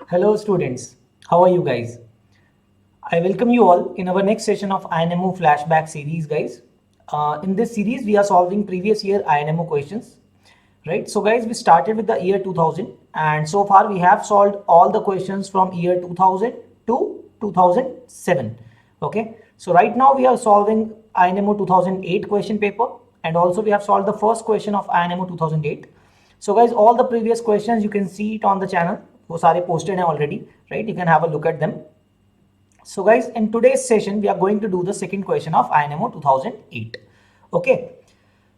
Hello students, how are you guys? I welcome you all in our next session of INMO flashback series guys. In this series we are solving previous year INMO questions, right? So guys, we started with the year 2000 and so far we have solved all the questions from year 2000 to 2007. Okay, so right now we are solving INMO 2008 question paper and also we have solved the first question of INMO 2008. So guys, all the previous questions you can see it on the channel. वो सारे posted हैं already, right? You can have a look at them. So guys, in today's session, we are going to do the second question of INMO 2008. Okay.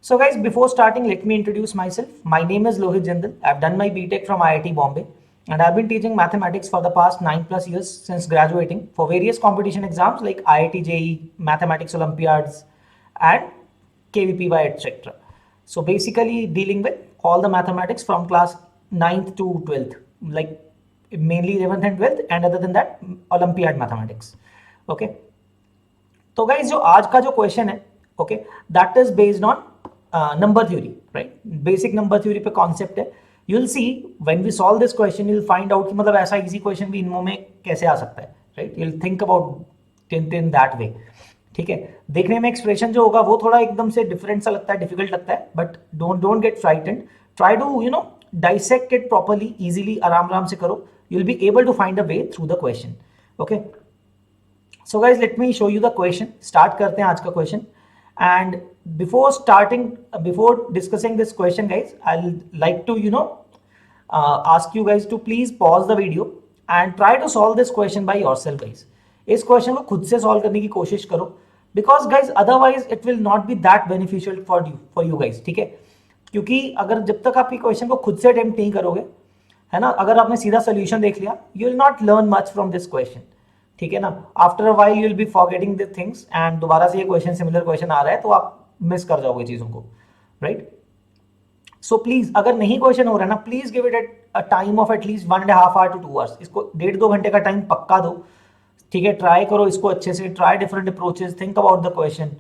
So guys, before starting, let me introduce myself. My name is Lohit Jindal. I've done my BTech from IIT Bombay and I've been teaching mathematics for the past 9+ years since graduating for various competition exams like IIT JEE, Mathematics Olympiads and KVPY, etc. So basically dealing with all the mathematics from class 9th to 12th, like mainly 11th and 12th, and other than that Olympiad mathematics. Okay. तो guys जो आज का जो question है, okay, that is based on number theory, right? Basic number theory पे concept है. You will see when we solve this question you will find out कि मतलब ऐसा इजी क्वेश्चन भी इनमो में कैसे आ सकता है, right? You will think about in that way. ठीक है, देखने में एक्सप्रेशन जो होगा वो थोड़ा एकदम से डिफरेंट सा लगता है, डिफिकल्ट लगता है, but don't get frightened. Try to dissect it properly, easily, आराम आराम से करो. You will be able to find a way through the question. Okay, so guys, let me show you the question. Start करते हैं आज का question. And before discussing this question guys, I'll like to ask you guys to please pause the video and try to solve this question by yourself guys. इस question को खुद से solve करने की कोशिश करो, because guys otherwise it will not be that beneficial for you guys. ठीक है, क्योंकि अगर जब तक आप ये क्वेश्चन को खुद से अटेम्प्ट नहीं करोगे, है ना, अगर आपने सीधा सोल्यूशन देख लिया, you will not learn much from this question. ठीक है ना, after a while you will B forgetting the things and दोबारा से ये क्वेश्चन, सिमिलर क्वेश्चन आ रहा है तो आप मिस कर जाओगे चीजों को, राइट? सो प्लीज, अगर नहीं क्वेश्चन हो रहा है ना, please give it a time of at least 1.5 hour to 2 hours. इसको 1.5-2 घंटे का टाइम पक्का दो. ठीक है, ट्राई करो इसको अच्छे से, try different approaches, think about the question.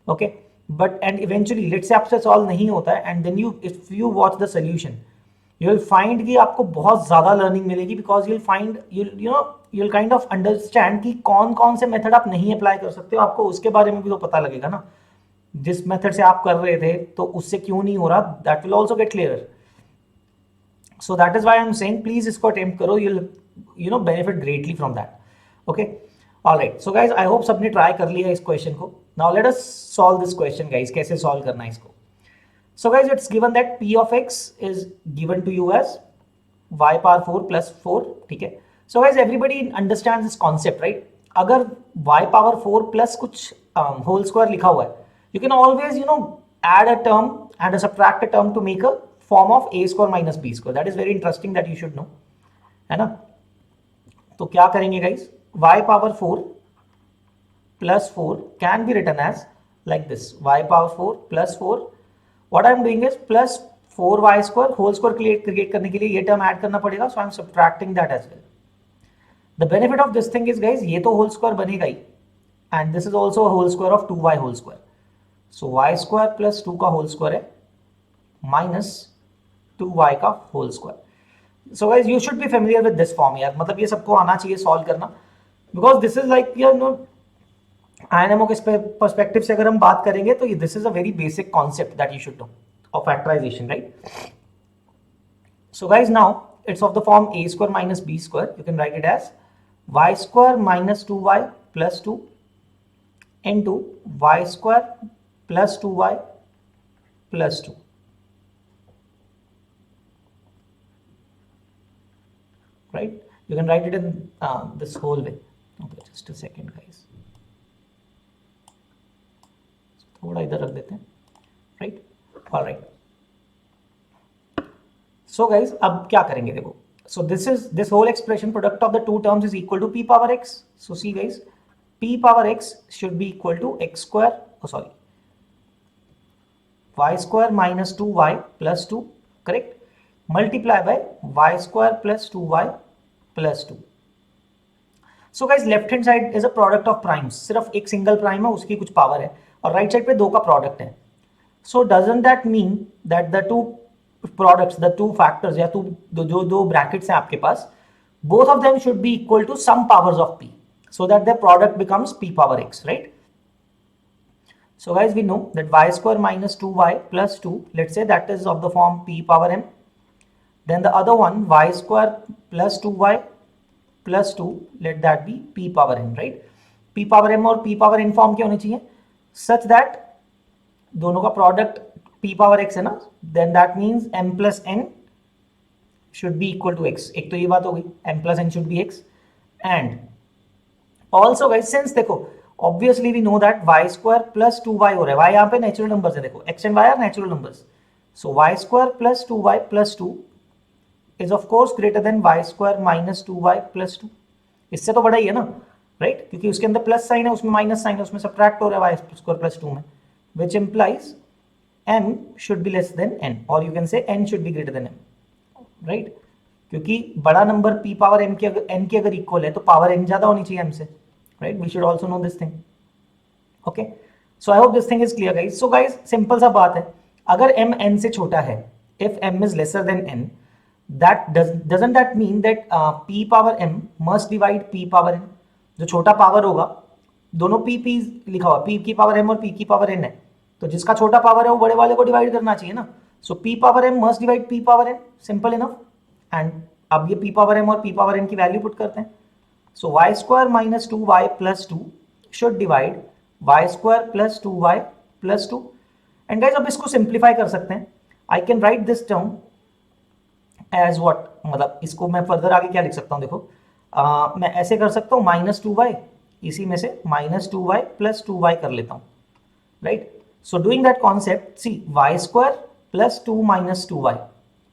Okay, but and eventually let's say आपसे सॉल्व नहीं होता है and then you if you watch the solution you will find कि आपको बहुत ज्यादा लर्निंग मिलेगी, because you will find you will kind of understand कि कौन कौन से मेथड आप नहीं अप्लाई कर सकते हो. आपको उसके बारे में भी तो पता लगेगा ना, जिस मेथड से आप कर रहे थे तो उससे क्यों नहीं हो रहा, that will also get clear. So that is why I am saying please इसको अटेम्प्ट करो, you benefit greatly from that. Okay, alright. So guys I hope सबने ट्राई कर लिया इस क्वेश्चन को. Now let us solve this question guys. कैसे solve करना है इसको? So guys, it's given that p of x is given to you as y power 4 plus 4. ठीक है, so guys everybody understands this concept, right? अगर y power 4 plus कुछ whole square लिखा हुआ है, you can always add a term and subtract a term to make a form of a square minus b square. That is very interesting, that you should know, है ना? तो क्या करेंगे guys? y power 4 plus 4 can be written as like this: y power 4 plus 4. What I'm doing is plus 4y square whole square create करने के लिए ये term add करना पड़ेगा, so I'm subtracting that as well. The benefit of this thing is guys, ये तो whole square बनेगा ही and this is also a whole square of 2y whole square. So y square plus 2 का whole square है minus 2y का whole square. So guys you should be familiar with this form यार, मतलब ये सबको आना चाहिए सॉल्व करना, because this is like INMO के पर्सपेक्टिव से अगर हम बात करेंगे तो this is a very basic concept that you should know of factorization, right? So guys now it's of the form a square minus b square. You can write it as y square minus 2y plus 2 into y square plus 2y plus 2. Right? You can write it in this whole way. Okay, just a second guys. थोड़ा इधर रख देते हैं, right? Alright. So guys अब क्या करेंगे, देखो. So this whole expression product of the two terms is equal to p power x. So see guys, p power x should be equal to x square, sorry, y square minus 2y plus 2, correct, multiply by y square plus 2y plus 2. So guys left hand side is a product of primes. सिर्फ एक single prime है, उसकी कुछ power है, और right side पे दो का प्रोडक्ट है. सो doesn't that mean that the two products, the two factors या जो दो ब्रैकेट्स हैं आपके पास, both of them should be equal to some powers of p, so that the product becomes p power x, right? So guys, we know that y square minus 2y plus 2, let's say that is of the form p power m. Then the other one, y square plus 2y plus 2, let that be p power n, right? p power m और p power n form के होने चाहिए such that दोनों का product p power x है ना, then that means m plus n should be equal to x. एक तो ये बात हो गई, m plus n should be x. And also guys, since देखो obviously we know that y square plus 2y हो रहा है, y यहाँ पे नेचुरल नंबर्स है, देखो x and y are natural numbers, so y square plus 2y plus 2 is of course greater than y square minus 2y plus 2. इससे तो बड़ा ही है ना, राइट? क्योंकि उसके अंदर प्लस साइन है, उसमें माइनस साइन है, उसमें सब्ट्रैक्ट हो रहा है y स्क्वायर प्लस 2 में, which implies m should be less than n, or you can say n should be greater than m, right? क्योंकि बड़ा नंबर p पावर m के n के अगर इक्वल है तो पावर n ज्यादा होनी चाहिए m से, right? We should also know this thing. Okay, so I hope this thing is clear guys. So guys, simple सा बात है, अगर m n से छोटा है, if m is lesser than n, that doesn't that mean that p power m must divide p power n? जो छोटा power होगा, दोनों p लिखा हुआ, p की पावर m और p की पावर n है, तो जिसका छोटा पावर है वो बड़े वाले को डिवाइड करना चाहिए ना. So p power m must divide p power n, simple enough. And अब ये p पावर m और p पावर n की वैल्यू पुट करते हैं. So y square minus 2y plus 2 should divide y square plus 2y plus 2. And guys, अब इसको simplify कर सकते हैं. I can write this term as what, मतलब इसको मैं फर्दर आगे क्या लिख सकता हूँ, देखो मैं ऐसे कर सकता हूँ, माइनस 2y, इसी में से माइनस 2y प्लस 2y कर लेता हूँ, right? So doing that concept, see y square plus 2 minus 2y,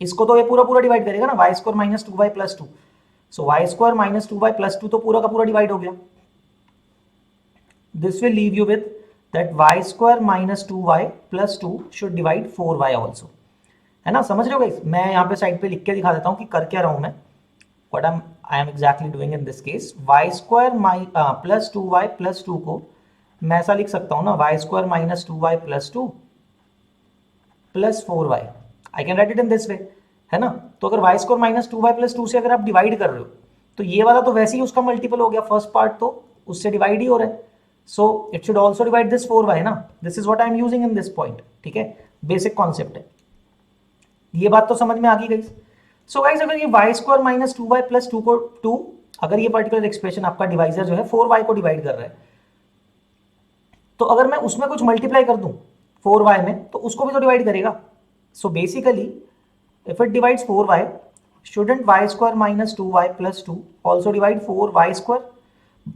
इसको तो ये पूरा पूरा डिवाइड करेगा ना, y square minus 2y plus 2. सो y square minus 2y plus 2 तो पूरा का पूरा डिवाइड हो गया. This will leave you with that y square minus 2y plus 2 should divide 4y also, है ना? समझ रहे हो गाइस? मैं यहाँ पे साइड पे लिख के दिखा देता हूँ कि कर क्या रहा हूँ मैं. What I am exactly doing in this case, y square plus 2y plus 2 को मैं ऐसा लिख सकता हूँ ना, y square minus 2y plus 2 plus 4y. I can right it in this way, है ना? तो अगर y square minus 2y plus 2 से अगर आप डिवाइड कर रहे हो, तो ये वाला तो वैसे ही उसका मल्टीपल हो गया, फर्स्ट पार्ट तो उससे डिवाइड ही हो रहा है, so it should also divide this 4y, है ना? This is what I am using in this point, ठीक है? बेसिक कॉन्सेप्ट है, ये बात तो समझ में आ गई गाइस. सो गाइस, अगर ये y square minus 2y plus 2 को 2, अगर ये पर्टिकुलर एक्सप्रेशन आपका डिवाइजर जो है 4y को डिवाइड कर रहा है, तो अगर मैं उसमें कुछ मल्टीप्लाई कर दूं 4y में, तो उसको भी तो डिवाइड करेगा. So basically if it divides 4y, shouldn't y square minus 2y plus 2 also divide 4y square?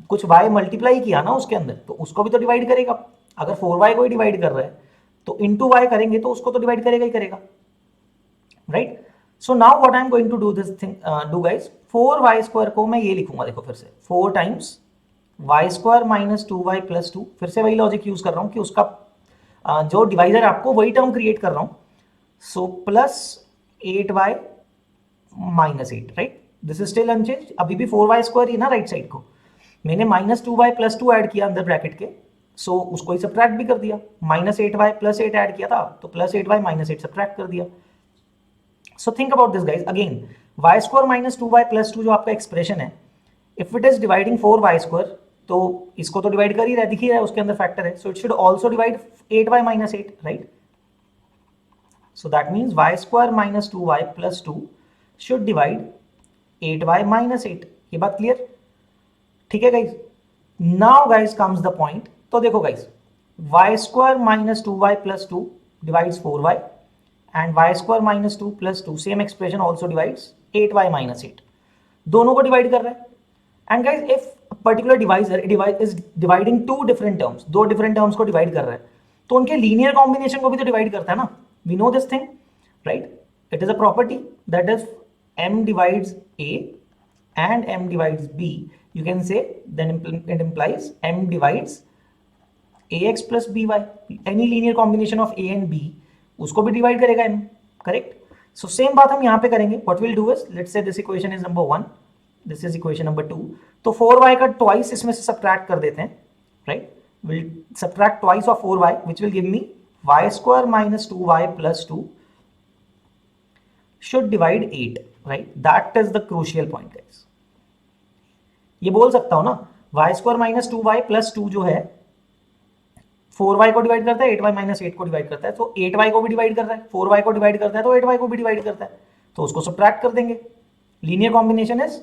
कुछ y मल्टीप्लाई किया ना उसके अंदर, तो उसको भी तो डिवाइड करेगा. अगर 4y को ही डिवाइड कर रहा है तो इंटू y करेंगे तो उसको तो डिवाइड करेगा ही करेगा, right? So now what I am going to do this thing, do guys, 4y square को मैं ये लिखूंगा, देखो फिर से 4 times y square minus 2y plus 2, फिर से वही लॉजिक यूज कर रहा हूँ कि उसका जो डिवाइजर आपको वही टर्म क्रिएट कर रहा हूँ. So plus 8y minus 8, right? This is still unchange, अभी भी 4y स्क्वायर ही ना राइट साइड को, मैंने माइनस 2y प्लस 2 ऐड किया अंदर ब्रैकेट के, सो उसको ही सब्ट्रैक्ट भी कर दिया. माइनस 8y प्लस 8 ऐड किया था, तो प्लस 8y माइनस 8 सब्ट्रैक्ट कर दिया. So think about this guys, again y square minus 2y plus 2 जो आपका एक्सप्रेशन है, if it is dividing 4y square, तो इसको तो डिवाइड कर ही रहा है, दिख ही रहा है उसके अंदर फैक्टर है, so it should also divide 8y minus 8, right? So that means y square minus 2y plus 2 should divide 8y minus 8. ये बात क्लियर, ठीक है guys? Now guys comes the point. तो देखो guys, y square minus 2y plus 2 divides 4y, and y square minus 2 plus 2 same expression also divides 8y minus 8, दोनों को divide कर रहा है. And guys, if particular divisor is dividing to different terms, दो different terms को divide कर रहा है, तो उनके लीनियर कॉम्बिनेशन को भी तो डिवाइड करता है ना. We know this thing, right? It is a property that is m divides a and m divides b, you can say then it implies m divides ax plus by. any linear combination of a and b उसको भी divide करेगा m, correct? So same बात हम यहाँ पे करेंगे. What will do is, let's say this equation is number 1, this is equation number 2, तो 4y का ट्वाइस इसमें से सब्ट्रैक्ट कर देते हैं, right? Will subtract twice of 4y which will give me y square minus 2y plus 2 should divide 8, right? That is the crucial point, guys. ये बोल सकता हूँ ना Y square minus 2y plus 2 जो है 4y को डिवाइड करता है, 8y माइनस 8 को डिवाइड करता है, तो 8y को भी डिवाइड कर रहा है, 4y को डिवाइड करता है तो 8y को भी डिवाइड करता है, तो उसको सब्ट्रैक्ट कर देंगे। Linear combination is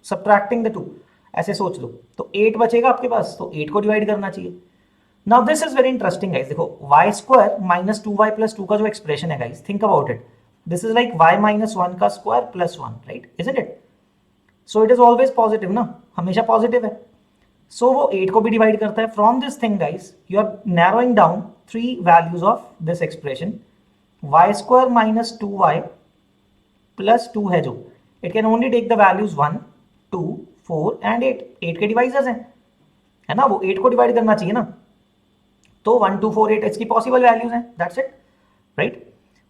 subtracting the two, ऐसे सोच लो। तो 8 बचेगा आपके पास, तो 8 को डिवाइड करना चाहिए। Now this is very interesting guys, देखो Y square minus 2y plus 2 का जो एक्सप्रेशन है guys, think about it, this is like y minus 1 का square plus 1, right, isn't it? So it is always positive ना, हमेशा positive है। सो वो 8 को भी डिवाइड करता है। From this thing guys you are narrowing down 3 values of this expression, y square minus 2y plus 2 है जो, it can only take the values 1 2 4 and 8, 8 के डिवाइजर्स हैं, है ना, वो 8 को डिवाइड करना चाहिए ना, तो 1 2 4 8 इसकी पॉसिबल वैल्यूज हैं, that's it, right.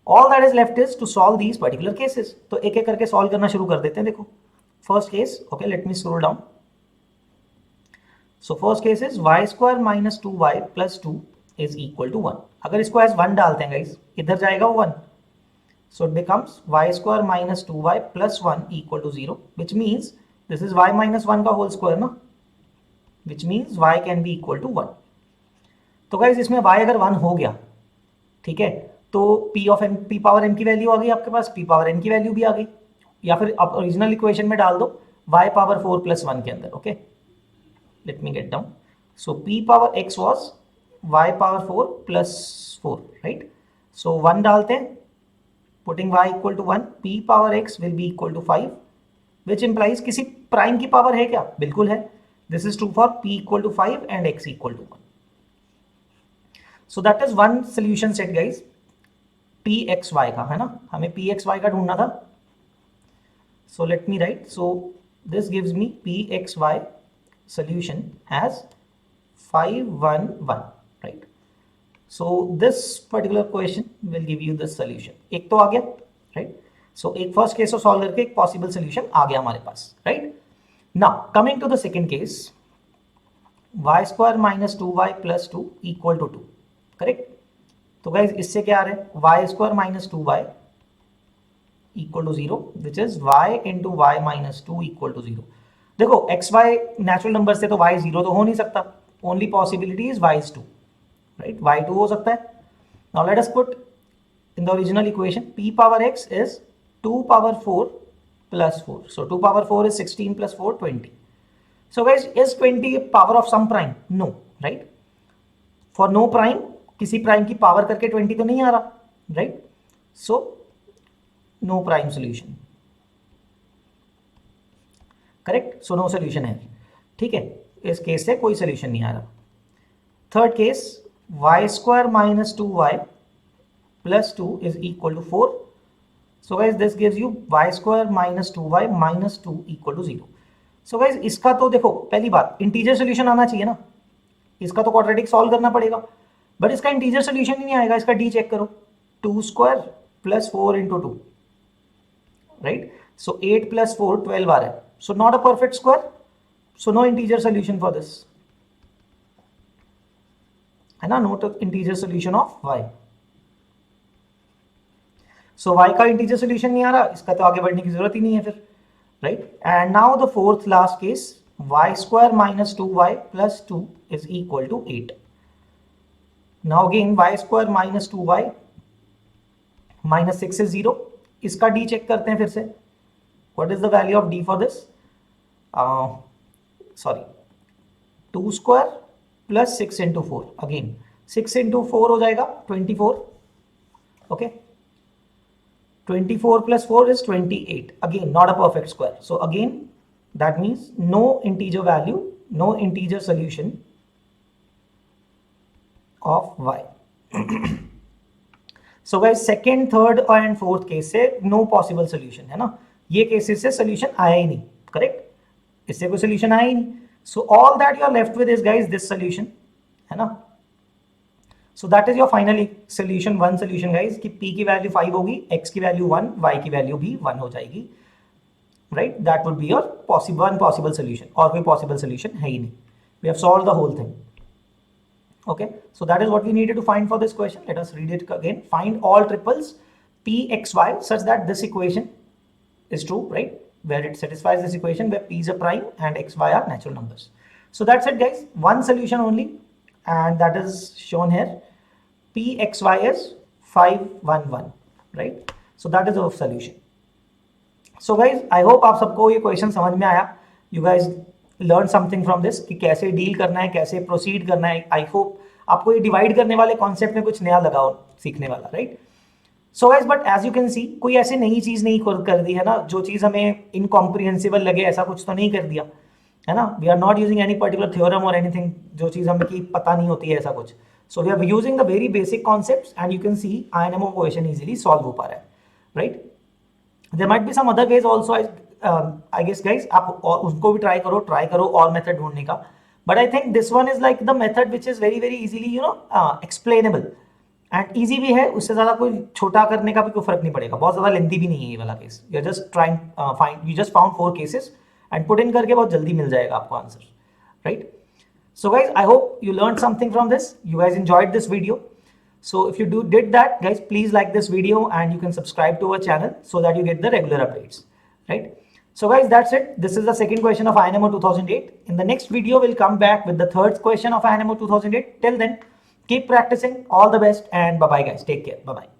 All that is left is to solve these particular cases. तो एक एक करके सॉल्व करना शुरू कर देते हैं। देखो first case, okay let me scroll down. So first case is y square minus 2y plus 2 is equal to 1। अगर इसको एज 1 डालते हैं गाइस, इधर जाएगा वो 1, so it becomes y square minus 2y plus 1 equal to 0, which means this is y minus 1 का whole square ना, which means y can be equal to 1। तो गाइस इसमें y अगर 1 हो गया, ठीक है, तो p of m, p power m की वैल्यू आ गई आपके पास, p पावर n की वैल्यू भी आ गई, या फिर आप ओरिजिनल इक्वेशन में डाल दो y पावर 4 प्लस 1 के अंदर, okay let me get down. So p power x was y power 4 plus 4, right. So 1 डालते हैं, putting y equal to 1, p power x will be equal to 5, which implies किसी prime की power है क्या? बिल्कुल है। This is true for p equal to 5 and x equal to 1. So that is one solution set guys, p x y का, है ना, हमें p x y का ढूंढना था। So let me write, so this gives me p x y solution as 5 1 1, right? So this particular question will give you this solution। एक तो आ गया, right? So एक first case को solve करके एक possible solution आ गया हमारे पास, right? Now coming to the second case, y square minus 2y plus 2 equal to 2, correct? तो guys इससे क्या आ रहा है, y square minus 2y equal to 0, which is y into y minus 2 equal to 0। देखो x y natural number से तो y 0 तो हो नहीं सकता, only possibility is y is 2, right? y2 हो सकता है। Now let us put in the original equation, p power x is 2 power 4 plus 4, so 2 power 4 is 16 plus 4 20। So guys is 20 a power of some prime? No, right? For no prime, किसी prime की power करके 20 तो नहीं आ रहा, right? So no prime solution, correct? So no solution है, ठीक है, इस केस से कोई सोल्यूशन नहीं आ रहा। Third case, y square minus 2y plus 2 is equal to 4। So guys this gives you y square minus 2y minus 2 equal to 0। So guys इसका तो देखो पहली बात इंटीजर सोल्यूशन आना चाहिए ना, इसका तो क्वाड्रेटिक सॉल्व करना पड़ेगा, बट इसका इंटीजर सोल्यूशन ही नहीं आएगा। इसका d चेक करो, 2 square plus 4 into 2, right? So 8 plus 4 12 आ रहा है, so not a perfect square, so no integer solution for this, है ना, not integer solution of y। सो y का इंटीजर सोल्यूशन नहीं आ रहा, इसका तो आगे बढ़ने की जरूरत ही नहीं है फिर, right? And now the fourth last case, y square minus 2y plus 2 is equal to 8। Now again y square minus 2y minus 6 is 0, इसका d चेक करते हैं फिर से। What is the value of d for this? Sorry, 2 square plus 6 into 4, again 6 into 4 हो जाएगा 24, okay, 24 plus 4 is 28, again not a perfect square, so again that means no integer value, no integer solution of y। so guys second, third and fourth case से no possible solution है ना, ये cases से solution आया ही नहीं, correct? इससे कोई solution आया ही नहीं, so all that you are left with is guys this solution, है ना। So that is your finally solution, one solution guys, कि p की वैल्यू 5 होगी, x की वैल्यू 1, y की वैल्यू भी 1 हो जाएगी, right? That would be your one possible solution, और कोई possible solution है ही नहीं। We have solved the whole thing, okay? So that is what we needed to find for this question। Let us read it again। Find all triples p x y such that this equation is true, right? where it satisfies this equation where p is a prime and xy are natural numbers. So that's it guys, one solution only, and that is shown here. Pxy is 511, right? So that is our solution. So guys, I hope आप सबको ये question समझ में आया. You guys learn something from this कि कैसे deal करना है, कैसे प्रोसीड करना है. आई होप आपको ये डिवाइड करने वाले कॉन्सेप्ट में कुछ नया लगा हो सीखने वाला, right? So guys, but as you can see, कोई ऐसे नई चीज नहीं कर दी है ना जो चीज हमें इनकॉम्प्रिहेंसिबल लगे, ऐसा कुछ तो नहीं कर दिया है ना. We are not using any particular theorem और एनीथिंग जो चीज हमें की पता नहीं होती है, ऐसा कुछ. So we are using the very basic concepts and you can see INMO question easily solve हो पा रहा है, राइट? There might be some other ways also, I guess guys, आप और उसको भी ट्राई करो और मेथड ढूंढने का. But I think this one is like the method which is very very easily explainable and easy भी है. उससे ज्यादा कोई छोटा करने का भी कोई फर्क नहीं पड़ेगा, बहुत ज्यादा लेंथी भी नहीं है ये वाला case. You just trying find, you just found 4 cases and put in करके बहुत जल्दी मिल जाएगा आपको answer, right? So guys, I hope you learn something from this, you guys enjoyed this video. So if you did that, guys, please like this video and you can subscribe to our channel so that you get the regular updates, right? So guys, that's it. This is the second question of INMO 2008. In the next video, we'll come back with the third question of INMO 2008. Till then, keep practicing. All the best and bye-bye guys. Take care. Bye-bye.